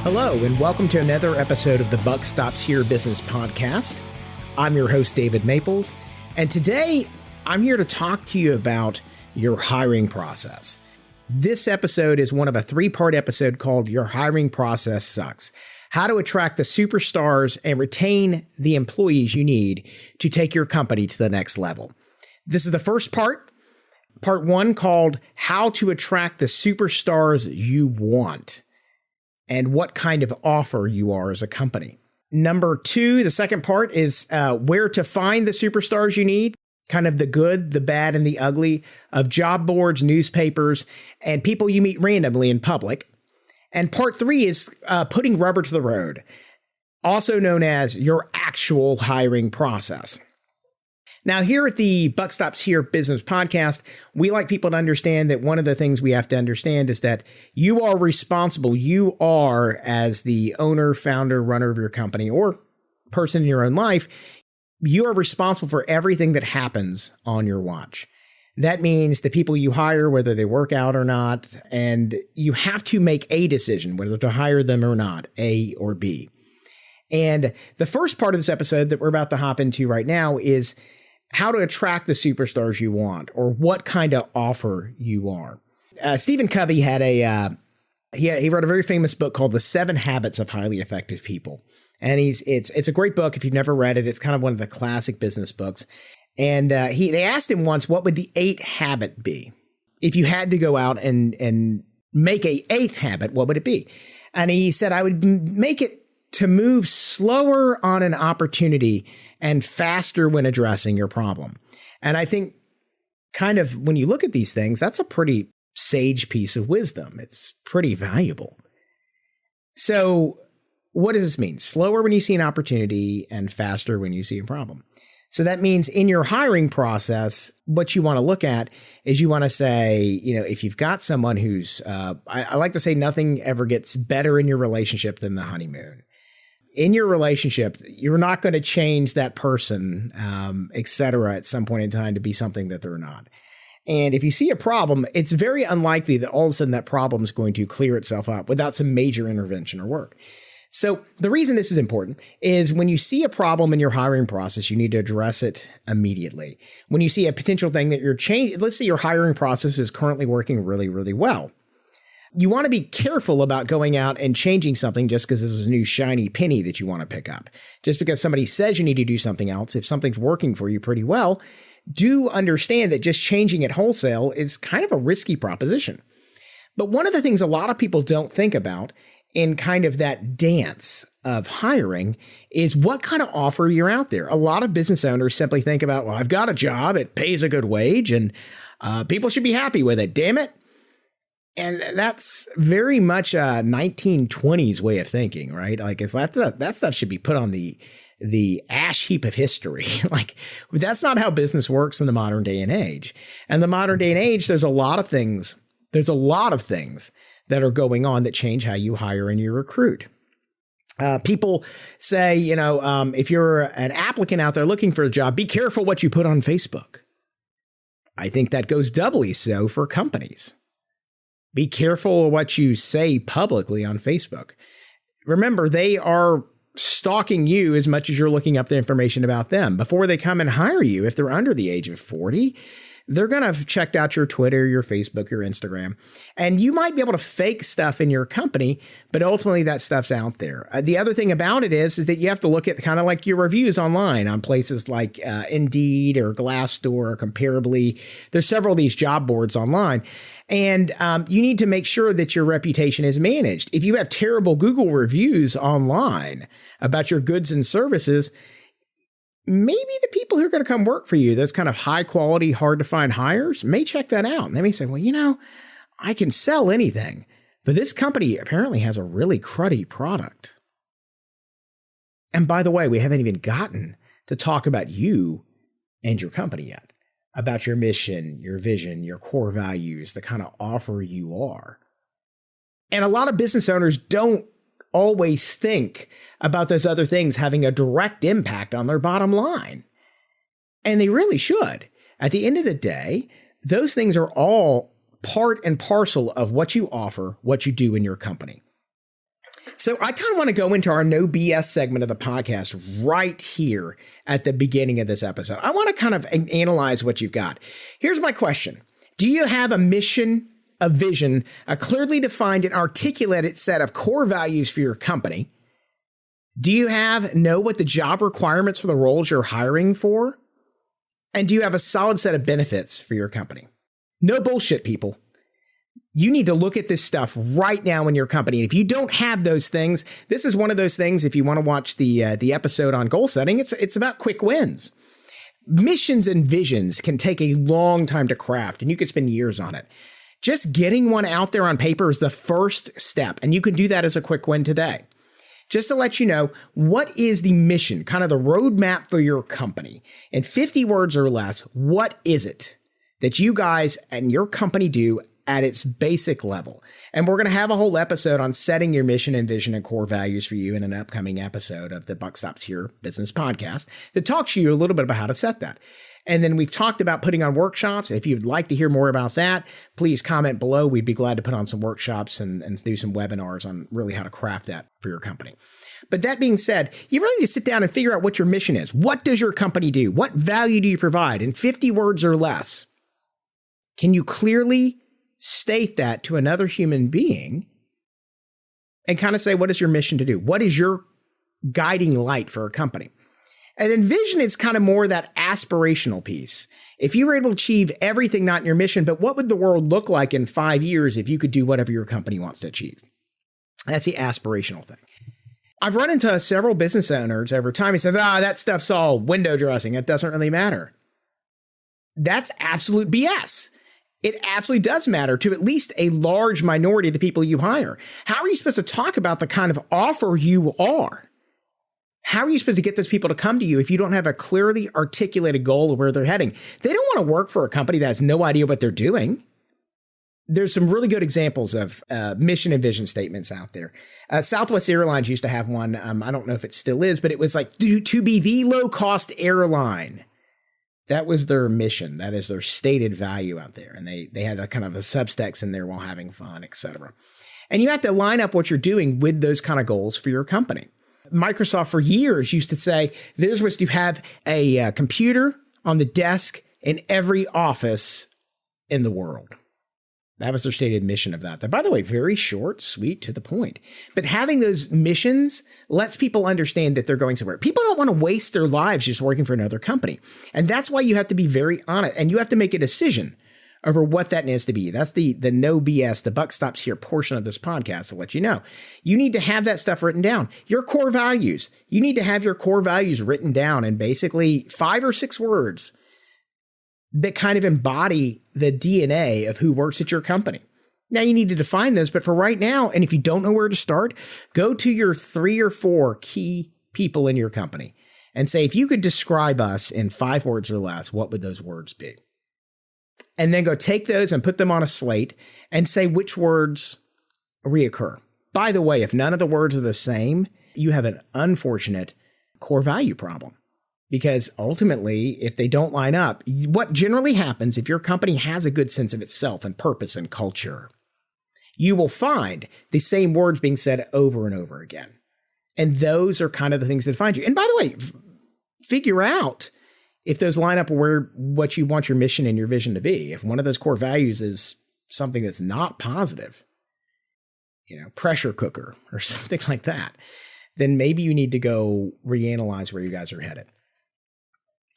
Hello, and welcome to another episode of the Buck Stops Here Business Podcast. I'm your host, David Maples, and today I'm here to talk to you about your hiring process. This episode is one of a three-part episode called Your Hiring Process Sucks: How to Attract the Superstars and Retain the Employees You Need to Take Your Company to the Next Level. This is the first part one, called How to Attract the Superstars You Want, and what kind of offer you are as a company. Number two, the second part is where to find the superstars you need, kind of the good, the bad, and the ugly of job boards, newspapers, and people you meet randomly in public. And part three is putting rubber to the road, also known as your actual hiring process. Now, here at the Buck Stops Here Business Podcast, we like people to understand that one of the things we have to understand is that you are responsible. You are, as the owner, founder, runner of your company, or person in your own life, you are responsible for everything that happens on your watch. That means the people you hire, whether they work out or not, and you have to make a decision whether to hire them or not, A or B. And the first part of this episode that we're about to hop into right now is how to attract the superstars you want, or what kind of offer you are. Stephen Covey had he wrote a very famous book called The 7 Habits of Highly Effective People. And it's a great book. If you've never read it, it's kind of one of the classic business books. And they asked him once, what would the 8th habit be? If you had to go out and make a 8th habit, what would it be? And he said, I would make it to move slower on an opportunity and faster when addressing your problem. And I think kind of when you look at these things, that's a pretty sage piece of wisdom. It's pretty valuable. So what does this mean? Slower when you see an opportunity and faster when you see a problem. So that means in your hiring process, what you want to look at is you want to say, if you've got someone who's, I like to say nothing ever gets better in your relationship than the honeymoon. In your relationship, you're not going to change that person, et cetera, at some point in time to be something that they're not. And if you see a problem, it's very unlikely that all of a sudden that problem is going to clear itself up without some major intervention or work. So the reason this is important is when you see a problem in your hiring process, you need to address it immediately. When you see a potential thing that you're changing, let's say your hiring process is currently working really, really well. You want to be careful about going out and changing something just because this is a new shiny penny that you want to pick up. Just because somebody says you need to do something else, if something's working for you pretty well, do understand that just changing it wholesale is kind of a risky proposition. But one of the things a lot of people don't think about in kind of that dance of hiring is what kind of offer you're out there. A lot of business owners simply think about, well, I've got a job, it pays a good wage, and people should be happy with it. Damn it. And that's very much a 1920s way of thinking, right? Like that stuff should be put on the ash heap of history. Like that's not how business works in the modern day and age. And the modern day and age, there's a lot of things that are going on that change how you hire and you recruit. People say, if you're an applicant out there looking for a job, be careful what you put on Facebook. I think that goes doubly so for companies. Be careful of what you say publicly on Facebook. Remember, they are stalking you as much as you're looking up the information about them. Before they come and hire you, if they're under the age of 40, they're going to have checked out your Twitter, your Facebook, your Instagram, and you might be able to fake stuff in your company, but ultimately that stuff's out there. The other thing about it is that you have to look at kind of like your reviews online on places like Indeed or Glassdoor or Comparably. There's several of these job boards online, and you need to make sure that your reputation is managed. If you have terrible Google reviews online about your goods and services, maybe the people who are going to come work for you, those kind of high quality, hard to find hires, may check that out. And they may say, well, I can sell anything, but this company apparently has a really cruddy product. And by the way, we haven't even gotten to talk about you and your company yet, about your mission, your vision, your core values, the kind of offer you are. And a lot of business owners don't always think about those other things having a direct impact on their bottom line. And they really should. At the end of the day, those things are all part and parcel of what you offer, what you do in your company. So I kind of want to go into our no BS segment of the podcast right here at the beginning of this episode. I want to kind of analyze what you've got. Here's my question. Do you have a mission, a vision, a clearly defined and articulated set of core values for your company? Do you know what the job requirements for the roles you're hiring for? And do you have a solid set of benefits for your company? No bullshit, people. You need to look at this stuff right now in your company. And if you don't have those things, this is one of those things. If you want to watch the episode on goal setting, it's about quick wins. Missions and visions can take a long time to craft, and you could spend years on it. Just getting one out there on paper is the first step, and you can do that as a quick win today. Just to let you know, what is the mission, kind of the roadmap for your company? In 50 words or less, what is it that you guys and your company do at its basic level? And we're going to have a whole episode on setting your mission and vision and core values for you in an upcoming episode of the Buck Stops Here Business Podcast that talks to you a little bit about how to set that. And then we've talked about putting on workshops. If you'd like to hear more about that, please comment below. We'd be glad to put on some workshops and do some webinars on really how to craft that for your company. But that being said, you really need to sit down and figure out what your mission is. What does your company do? What value do you provide? In 50 words or less, can you clearly state that to another human being and kind of say, what is your mission to do? What is your guiding light for a company? And then vision is kind of more that aspirational piece. If you were able to achieve everything not in your mission, but what would the world look like in 5 years if you could do whatever your company wants to achieve? That's the aspirational thing. I've run into several business owners over time who say, that stuff's all window dressing. It doesn't really matter. That's absolute BS. It absolutely does matter to at least a large minority of the people you hire. How are you supposed to talk about the kind of offer you are? How are you supposed to get those people to come to you if you don't have a clearly articulated goal of where they're heading? They don't want to work for a company that has no idea what they're doing. There's some really good examples of mission and vision statements out there. Southwest Airlines used to have one. I don't know if it still is, but it was like to be the low-cost airline. That was their mission. That is their stated value out there. And they had a kind of a subtext in there while having fun, etc. And you have to line up what you're doing with those kind of goals for your company. Microsoft for years used to say, they're supposed to have a computer on the desk in every office in the world. That was their stated mission of that. By the way, very short, sweet, to the point. But having those missions lets people understand that they're going somewhere. People don't want to waste their lives just working for another company. And that's why you have to be very honest, and you have to make a decision over what that needs to be. That's the no BS, the buck stops here portion of this podcast to let you know. You need to have that stuff written down. Your core values. You need to have your core values written down in basically 5 or 6 words that kind of embody the DNA of who works at your company. Now you need to define those, but for right now, and if you don't know where to start, go to your 3 or 4 key people in your company and say, if you could describe us in 5 words or less, what would those words be? And then go take those and put them on a slate and say which words reoccur. By the way, if none of the words are the same, you have an unfortunate core value problem. Because ultimately, if they don't line up, what generally happens if your company has a good sense of itself and purpose and culture, you will find the same words being said over and over again. And those are kind of the things that find you. And by the way, figure out if those line up where what you want your mission and your vision to be. If one of those core values is something that's not positive, pressure cooker or something like that, then maybe you need to go reanalyze where you guys are headed.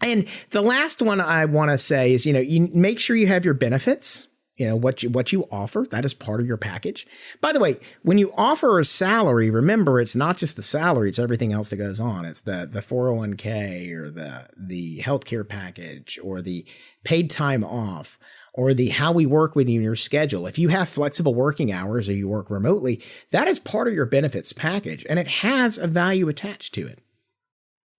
And the last one I want to say is, you make sure you have your benefits, what you offer. That is part of your package. By the way, when you offer a salary, remember, it's not just the salary, it's everything else that goes on. It's the 401k or the healthcare package or the paid time off or the how we work with you in your schedule. If you have flexible working hours or you work remotely, that is part of your benefits package and it has a value attached to it.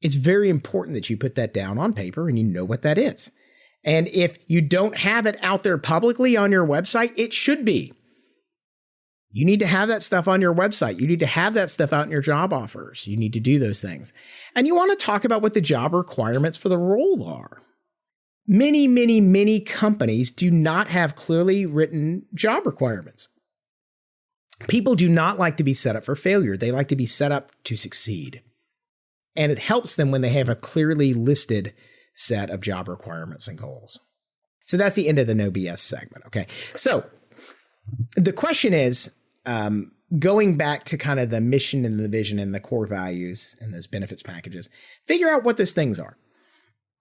It's very important that you put that down on paper and you know what that is. And if you don't have it out there publicly on your website, it should be. You need to have that stuff on your website. You need to have that stuff out in your job offers. You need to do those things. And you want to talk about what the job requirements for the role are. Many, many, many companies do not have clearly written job requirements. People do not like to be set up for failure. They like to be set up to succeed. And it helps them when they have a clearly listed set of job requirements and goals. So that's the end of the no BS segment. Okay. So the question is, going back to kind of the mission and the vision and the core values and those benefits packages, figure out what those things are.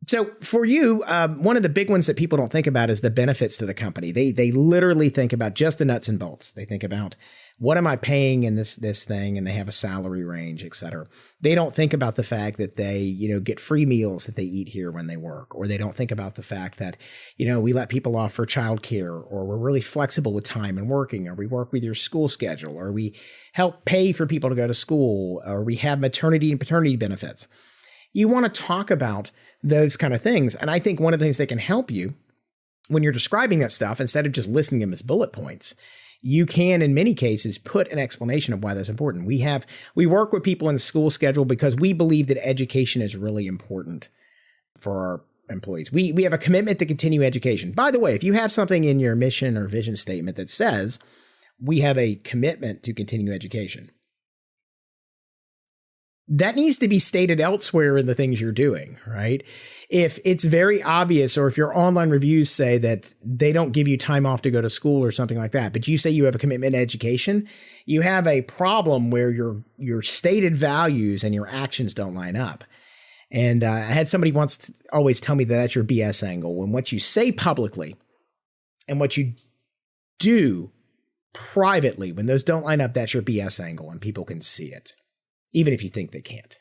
So for you, one of the big ones that people don't think about is the benefits to the company. They literally think about just the nuts and bolts. They think about, what am I paying in this thing? And they have a salary range, et cetera. They don't think about the fact that they, get free meals that they eat here when they work, or they don't think about the fact that, we let people off for childcare, or we're really flexible with time and working, or we work with your school schedule, or we help pay for people to go to school, or we have maternity and paternity benefits. You want to talk about those kind of things. And I think one of the things that can help you when you're describing that stuff, instead of just listing them as bullet points, you can, in many cases, put an explanation of why that's important. We work with people in the school schedule because we believe that education is really important for our employees. We have a commitment to continue education. By the way, if you have something in your mission or vision statement that says we have a commitment to continue education, that needs to be stated elsewhere in the things you're doing, right? If it's very obvious, or if your online reviews say that they don't give you time off to go to school or something like that, but you say you have a commitment to education, you have a problem where your stated values and your actions don't line up. And I had somebody once always tell me that that's your BS angle, when what you say publicly and what you do privately, when those don't line up, that's your BS angle and people can see it, even if you think they can't.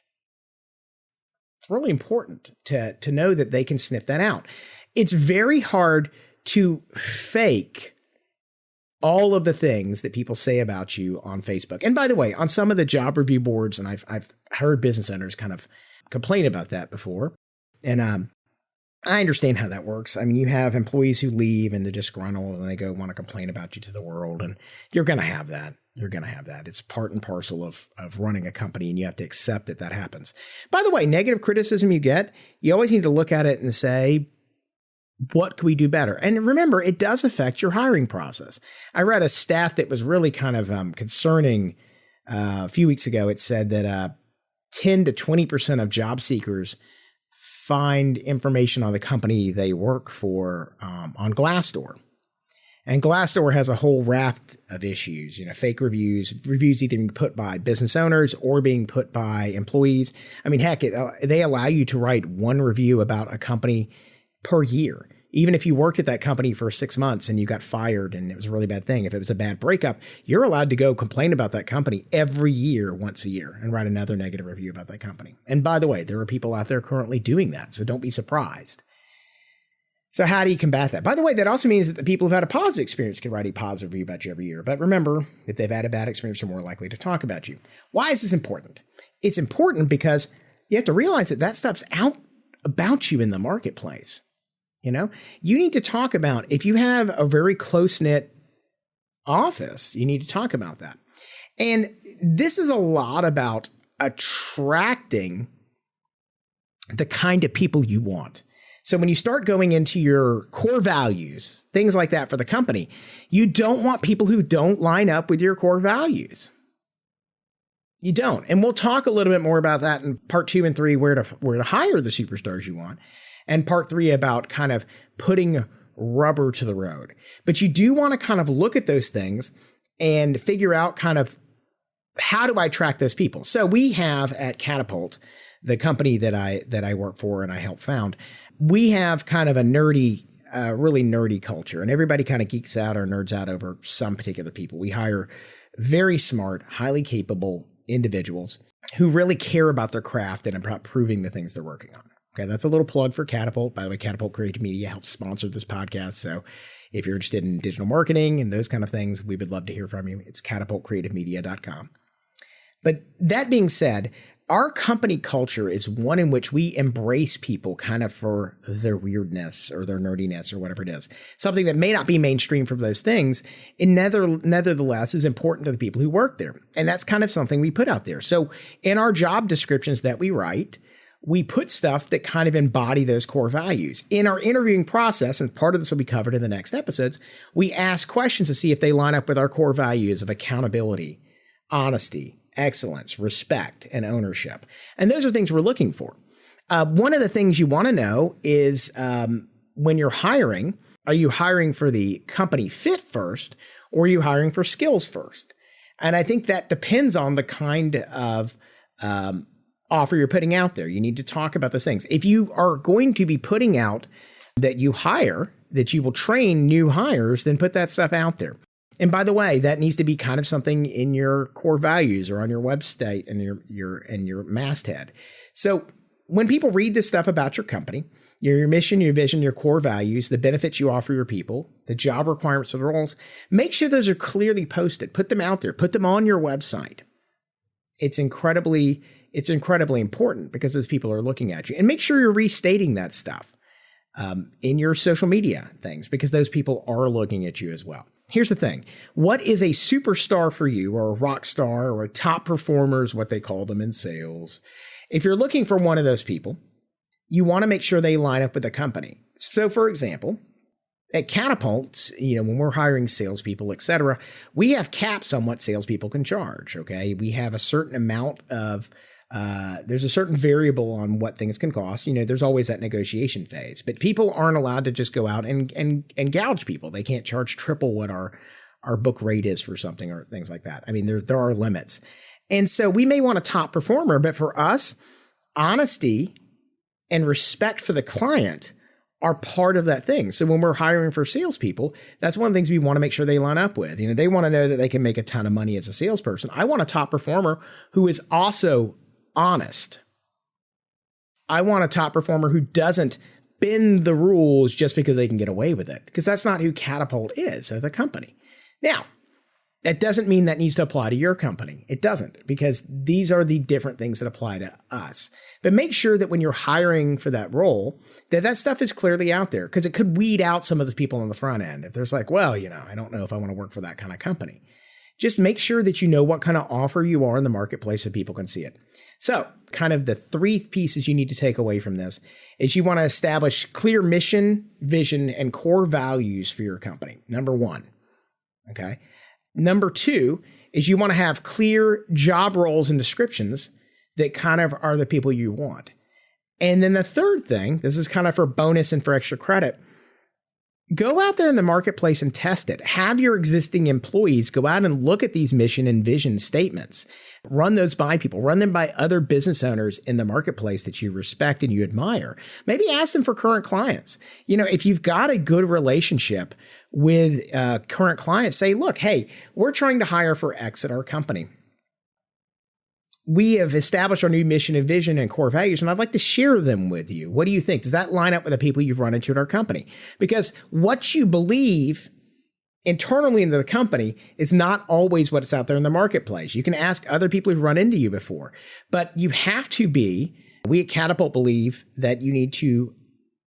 It's really important to know that they can sniff that out. It's very hard to fake all of the things that people say about you on Facebook. And by the way, on some of the job review boards, and I've heard business owners kind of complain about that before. And I understand how that works. I mean, you have employees who leave and they're disgruntled and they go want to complain about you to the world. And you're going to have that. You're going to have that. It's part and parcel of running a company, and you have to accept that happens. By the way, negative criticism you get, you always need to look at it and say, what can we do better? And remember, it does affect your hiring process. I read a stat that was really kind of concerning a few weeks ago. It said that 10 to 20% of job seekers find information on the company they work for on Glassdoor. And Glassdoor has a whole raft of issues, fake reviews either being put by business owners or being put by employees. I mean, heck, they allow you to write one review about a company per year. Even if you worked at that company for 6 months and you got fired and it was a really bad thing, if it was a bad breakup, you're allowed to go complain about that company every year, once a year, and write another negative review about that company. And by the way, there are people out there currently doing that, so don't be surprised. So how do you combat that? By the way, that also means that the people who've had a positive experience can write a positive review about you every year. But remember, if they've had a bad experience, they're more likely to talk about you. Why is this important? It's important because you have to realize that stuff's out about you in the marketplace. You need to talk about, if you have a very close-knit office, you need to talk about that. And this is a lot about attracting the kind of people you want. So when you start going into your core values, things like that for the company, you don't want people who don't line up with your core values. You don't. And we'll talk a little bit more about that in part 2 and 3, where to hire the superstars you want. And part 3 about kind of putting rubber to the road. But you do want to kind of look at those things and figure out kind of, how do I attract those people? So we have at Catapult, the company that I work for and I helped found, we have kind of a nerdy, really nerdy culture, and everybody kind of geeks out or nerds out over some particular people. We hire very smart, highly capable individuals who really care about their craft and about proving the things they're working on. Okay, that's a little plug for Catapult. By the way, Catapult Creative Media helps sponsor this podcast. So if you're interested in digital marketing and those kind of things, we would love to hear from you. It's catapultcreativemedia.com. But that being said, our company culture is one in which we embrace people kind of for their weirdness or their nerdiness or whatever it is. Something that may not be mainstream for those things, and nevertheless is important to the people who work there. And that's kind of something we put out there. So in our job descriptions that we write, we put stuff that kind of embody those core values. In our interviewing process, and part of this will be covered in the next episodes, we ask questions to see if they line up with our core values of accountability, honesty, excellence, respect, and ownership. And those are things we're looking for. One of the things you want to know is when you're hiring, are you hiring for the company fit first, or are you hiring for skills first? And I think that depends on the kind of offer you're putting out there. You need to talk about those things. If you are going to be putting out that you hire, that you will train new hires, then put that stuff out there. And by the way, that needs to be kind of something in your core values or on your website and your masthead. So when people read this stuff about your company, your mission, your vision, your core values, the benefits you offer your people, the job requirements of the roles, make sure those are clearly posted. Put them out there. Put them on your website. It's incredibly important because those people are looking at you. And make sure you're restating that stuff in your social media things, because those people are looking at you as well. Here's the thing. What is a superstar for you, or a rock star, or a top performer is what they call them in sales? If you're looking for one of those people, you want to make sure they line up with the company. So for example, at Catapult, when we're hiring salespeople, et cetera, we have caps on what salespeople can charge. Okay. We have a certain amount of, there's a certain variable on what things can cost. There's always that negotiation phase, but people aren't allowed to just go out and gouge people. They can't charge triple what our book rate is for something or things like that. I mean, there are limits. And so we may want a top performer, but for us, honesty and respect for the client are part of that thing. So when we're hiring for salespeople, that's one of the things we want to make sure they line up with. They want to know that they can make a ton of money as a salesperson. I want a top performer who is also honest. I want a top performer who doesn't bend the rules just because they can get away with it, because that's not who Catapult is as a company. Now, that doesn't mean that needs to apply to your company. It doesn't, because these are the different things that apply to us. But make sure that when you're hiring for that role, that stuff is clearly out there, because it could weed out some of the people on the front end. If there's like, well, I don't know if I want to work for that kind of company. Just make sure that you know what kind of offer you are in the marketplace so people can see it. So kind of the three pieces you need to take away from this is you want to establish clear mission, vision, and core values for your company. Number one. Okay. Number two is you want to have clear job roles and descriptions that kind of are the people you want. And then the third thing, this is kind of for bonus and for extra credit, go out there in the marketplace and test it. Have your existing employees go out and look at these mission and vision statements. Run those by people. Run them by other business owners in the marketplace that you respect and you admire. Maybe ask them for current clients. If you've got a good relationship with current clients, say, look, hey, we're trying to hire for X at our company. We have established our new mission and vision and core values, and I'd like to share them with you. What do you think? Does that line up with the people you've run into at our company? Because what you believe internally in the company is not always what's out there in the marketplace. You can ask other people who've run into you before, but you have to we at Catapult believe that you need to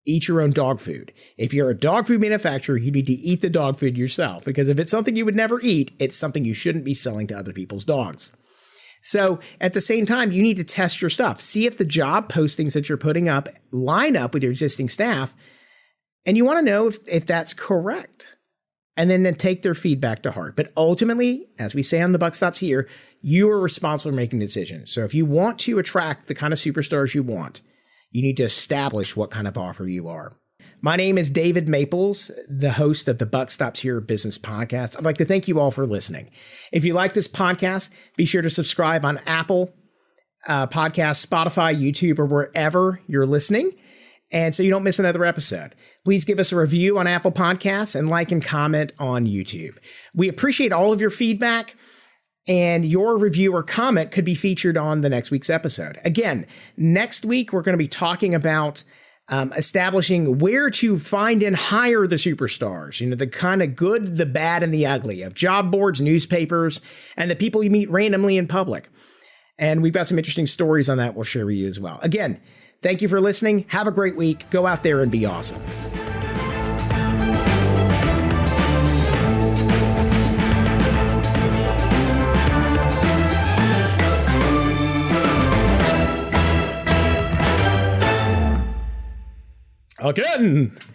eat your own dog food. If you're a dog food manufacturer, you need to eat the dog food yourself, because if it's something you would never eat, it's something you shouldn't be selling to other people's dogs. So at the same time, you need to test your stuff. See if the job postings that you're putting up line up with your existing staff. And you want to know if that's correct. And then take their feedback to heart. But ultimately, as we say on The Buck Stops Here, you are responsible for making decisions. So if you want to attract the kind of superstars you want, you need to establish what kind of offer you are. My name is David Maples, the host of the Buck Stops Here Business Podcast. I'd like to thank you all for listening. If you like this podcast, be sure to subscribe on Apple Podcasts, Spotify, YouTube, or wherever you're listening, and so you don't miss another episode. Please give us a review on Apple Podcasts and like and comment on YouTube. We appreciate all of your feedback, and your review or comment could be featured on the next week's episode. Again, next week, we're going to be talking about establishing where to find and hire the superstars, the kind of good, the bad, and the ugly of job boards, newspapers, and the people you meet randomly in public. And we've got some interesting stories on that we'll share with you as well. Again, thank you for listening. Have a great week. Go out there and be awesome. again.